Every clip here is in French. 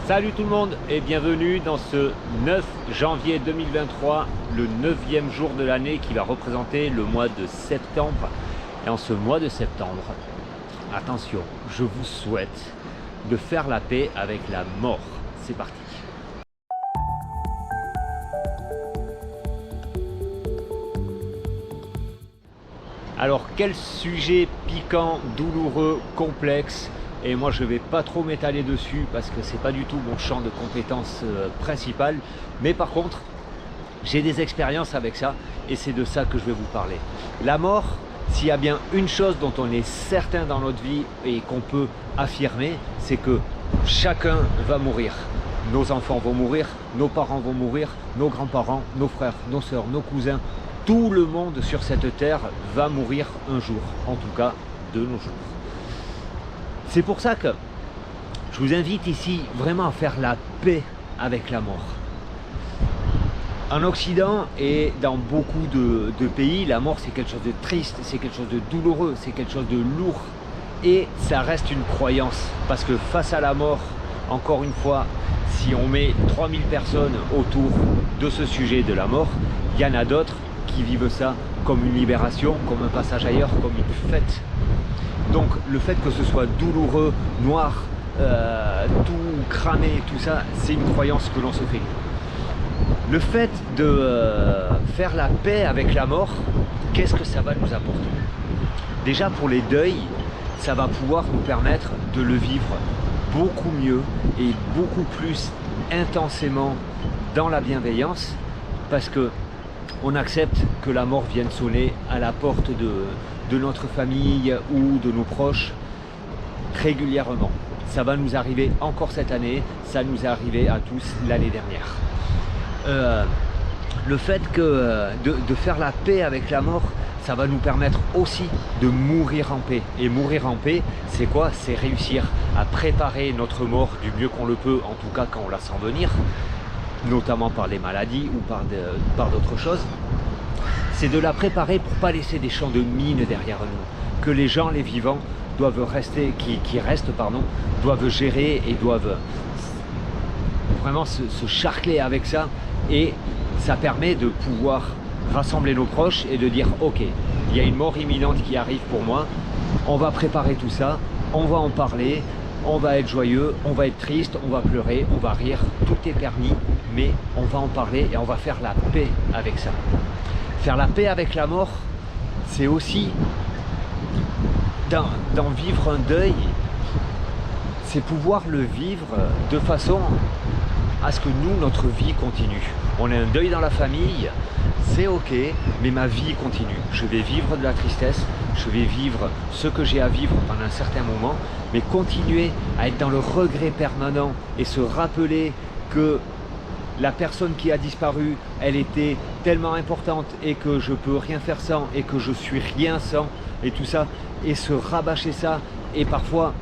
Salut tout le monde et bienvenue dans ce 9 janvier 2023, le 9e jour de l'année qui va représenter le mois de septembre. Et en ce mois de septembre, attention, je vous souhaite de faire la paix avec la mort. C'est parti. Alors quel sujet piquant, douloureux, complexe. Et moi je vais pas trop m'étaler dessus parce que c'est pas du tout mon champ de compétences principal, mais par contre j'ai des expériences avec ça et c'est de ça que je vais vous parler. La mort, s'il y a bien une chose dont on est certain dans notre vie et qu'on peut affirmer, c'est que chacun va mourir. Nos enfants vont mourir, nos parents vont mourir, nos grands-parents, nos frères, nos sœurs, nos cousins, tout le monde sur cette terre va mourir un jour, en tout cas de nos jours. C'est pour ça que je vous invite ici vraiment à faire la paix avec la mort. En Occident et dans beaucoup de pays, la mort c'est quelque chose de triste, c'est quelque chose de douloureux, c'est quelque chose de lourd. Et ça reste une croyance, parce que face à la mort, encore une fois, si on met 3000 personnes autour de ce sujet de la mort, il y en a d'autres qui vivent ça comme une libération, comme un passage ailleurs, comme une fête. Donc le fait que ce soit douloureux, noir, tout cramé, tout ça, c'est une croyance que l'on se fait. Le fait de faire la paix avec la mort, qu'est-ce que ça va nous apporter? Déjà pour les deuils, ça va pouvoir nous permettre de le vivre beaucoup mieux et beaucoup plus intensément dans la bienveillance, parce que on accepte que la mort vienne sonner à la porte de notre famille ou de nos proches régulièrement. Ça va nous arriver encore cette année, ça nous est arrivé à tous l'année dernière. Le fait de faire la paix avec la mort, ça va nous permettre aussi de mourir en paix. Et mourir en paix, c'est quoi? C'est réussir à préparer notre mort du mieux qu'on le peut, en tout cas quand on la sent venir, notamment par les maladies ou par d'autres choses. C'est de la préparer pour pas laisser des champs de mines derrière nous, que les gens, les vivants, doivent rester, qui restent, doivent gérer et doivent vraiment se charcler avec ça. Et ça permet de pouvoir rassembler nos proches et de dire ok, il y a une mort imminente qui arrive pour moi, on va préparer tout ça, on va en parler, on va être joyeux, on va être triste, on va pleurer, on va rire, tout est permis, mais on va en parler et on va faire la paix avec ça. Faire la paix avec la mort, c'est aussi d'en vivre un deuil, c'est pouvoir le vivre de façon à ce que nous, notre vie continue. On a un deuil dans la famille, c'est ok, mais ma vie continue. Je vais vivre de la tristesse, je vais vivre ce que j'ai à vivre pendant un certain moment, mais continuer à être dans le regret permanent et se rappeler que la personne qui a disparu, elle était tellement importante et que je peux rien faire sans et que je suis rien sans et tout ça, et se rabâcher ça, et parfois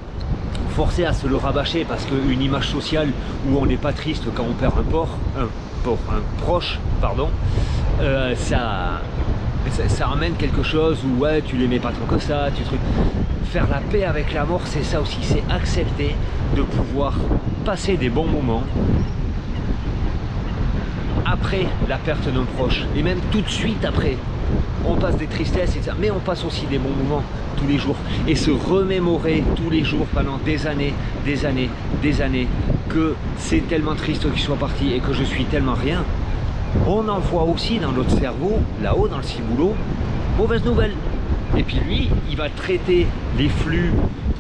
forcer à se le rabâcher parce qu'une image sociale où on n'est pas triste quand on perd un proche, pardon, ça amène quelque chose où ouais, tu l'aimais pas trop que ça, Faire la paix avec la mort, c'est ça aussi, c'est accepter de pouvoir passer des bons moments après la perte d'un proche, et même tout de suite après. On passe des tristesses et ça, mais on passe aussi des bons moments tous les jours, et se remémorer tous les jours pendant des années, que c'est tellement triste qu'il soit parti et que je suis tellement rien. On envoie aussi dans notre cerveau, là-haut dans le ciboulot, mauvaise nouvelle. Et puis lui, il va traiter les flux,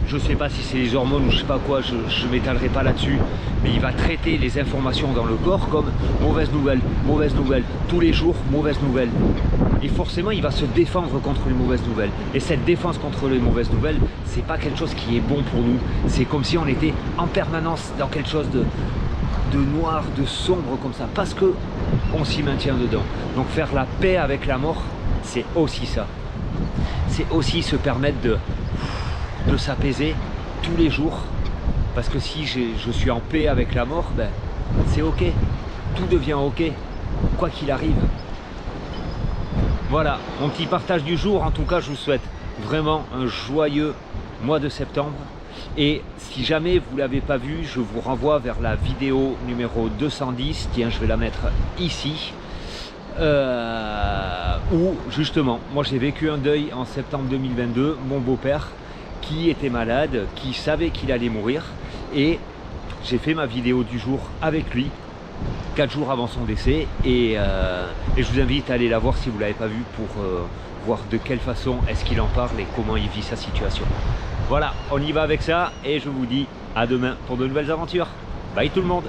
je sais pas si c'est les hormones ou je sais pas quoi, je m'étalerai pas là-dessus, mais il va traiter les informations dans le corps comme mauvaise nouvelle, tous les jours, mauvaise nouvelle. Et forcément, il va se défendre contre les mauvaises nouvelles. Et cette défense contre les mauvaises nouvelles, c'est pas quelque chose qui est bon pour nous. C'est comme si on était en permanence dans quelque chose de noir, de sombre comme ça, parce que on s'y maintient dedans. Donc faire la paix avec la mort, c'est aussi ça. C'est aussi se permettre de s'apaiser tous les jours, parce que si je suis en paix avec la mort, ben, c'est ok, tout devient ok, quoi qu'il arrive. Voilà, mon petit partage du jour. En tout cas, je vous souhaite vraiment un joyeux mois de septembre. Et si jamais vous ne l'avez pas vu, je vous renvoie vers la vidéo numéro 210, tiens je vais la mettre ici, où justement, moi j'ai vécu un deuil en septembre 2022, mon beau-père qui était malade, qui savait qu'il allait mourir, et j'ai fait ma vidéo du jour avec lui, 4 jours avant son décès, et je vous invite à aller la voir si vous ne l'avez pas vue pour voir de quelle façon est-ce qu'il en parle et comment il vit sa situation. Voilà, on y va avec ça, et je vous dis à demain pour de nouvelles aventures. Bye tout le monde!